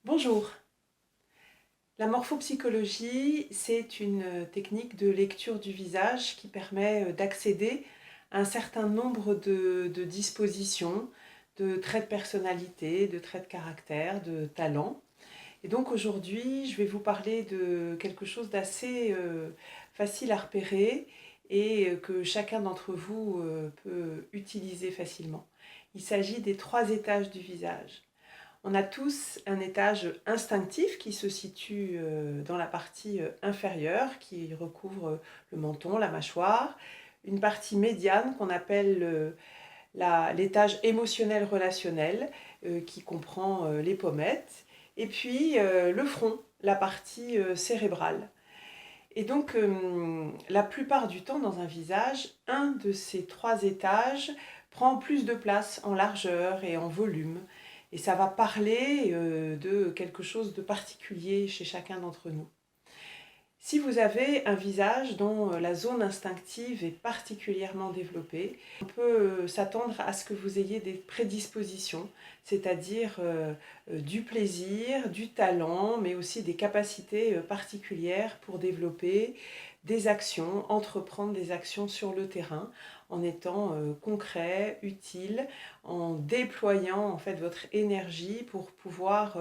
Bonjour. La morphopsychologie, c'est une technique de lecture du visage qui permet d'accéder à un certain nombre de dispositions, de traits de personnalité, de traits de caractère, de talent. Et donc aujourd'hui, je vais vous parler de quelque chose d'assez facile à repérer et que chacun d'entre vous peut utiliser facilement. Il s'agit des 3 étages du visage. On a tous un étage instinctif qui se situe dans la partie inférieure, qui recouvre le menton, la mâchoire, une partie médiane qu'on appelle l'étage émotionnel relationnel, qui comprend les pommettes, et puis le front, la partie cérébrale. Et donc, la plupart du temps, dans un visage, un de ces 3 étages prend plus de place en largeur et en volume. Et ça va parler de quelque chose de particulier chez chacun d'entre nous. Si vous avez un visage dont la zone instinctive est particulièrement développée, on peut s'attendre à ce que vous ayez des prédispositions, c'est-à-dire du plaisir, du talent, mais aussi des capacités particulières pour développer des actions, entreprendre des actions sur le terrain en étant concret, utile, en déployant en fait votre énergie pour pouvoir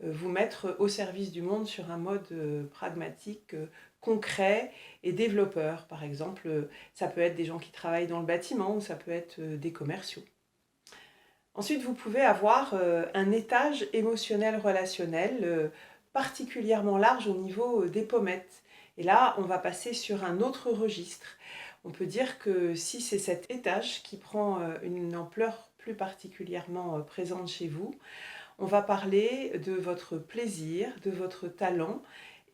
vous mettre au service du monde sur un mode pragmatique, concret et développeur. Par exemple, ça peut être des gens qui travaillent dans le bâtiment ou ça peut être des commerciaux. Ensuite, vous pouvez avoir un étage émotionnel relationnel particulièrement large au niveau des pommettes. Et là, on va passer sur un autre registre. On peut dire que si c'est cet étage qui prend une ampleur plus particulièrement présente chez vous, on va parler de votre plaisir, de votre talent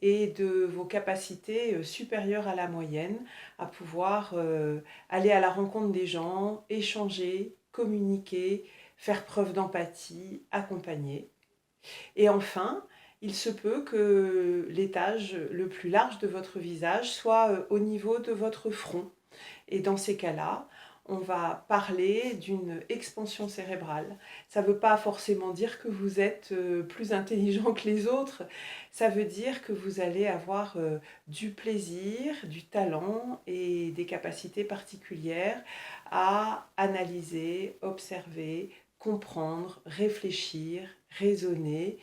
et de vos capacités supérieures à la moyenne à pouvoir aller à la rencontre des gens, échanger, communiquer, faire preuve d'empathie, accompagner. Et enfin, il se peut que l'étage le plus large de votre visage soit au niveau de votre front. Et dans ces cas-là, on va parler d'une expansion cérébrale. Ça ne veut pas forcément dire que vous êtes plus intelligent que les autres, ça veut dire que vous allez avoir du plaisir, du talent et des capacités particulières à analyser, observer, comprendre, réfléchir, raisonner,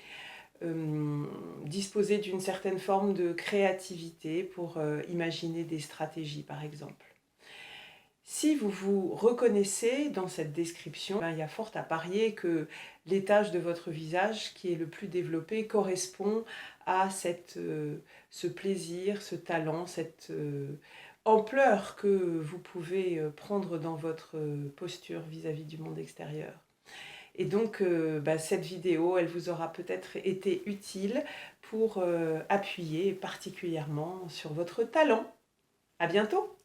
disposer d'une certaine forme de créativité pour imaginer des stratégies par exemple. Si vous vous reconnaissez dans cette description, il y a fort à parier que l'étage de votre visage qui est le plus développé correspond à ce plaisir, ce talent, cette ampleur que vous pouvez prendre dans votre posture vis-à-vis du monde extérieur. Et donc, cette vidéo, elle vous aura peut-être été utile pour appuyer particulièrement sur votre talent. À bientôt!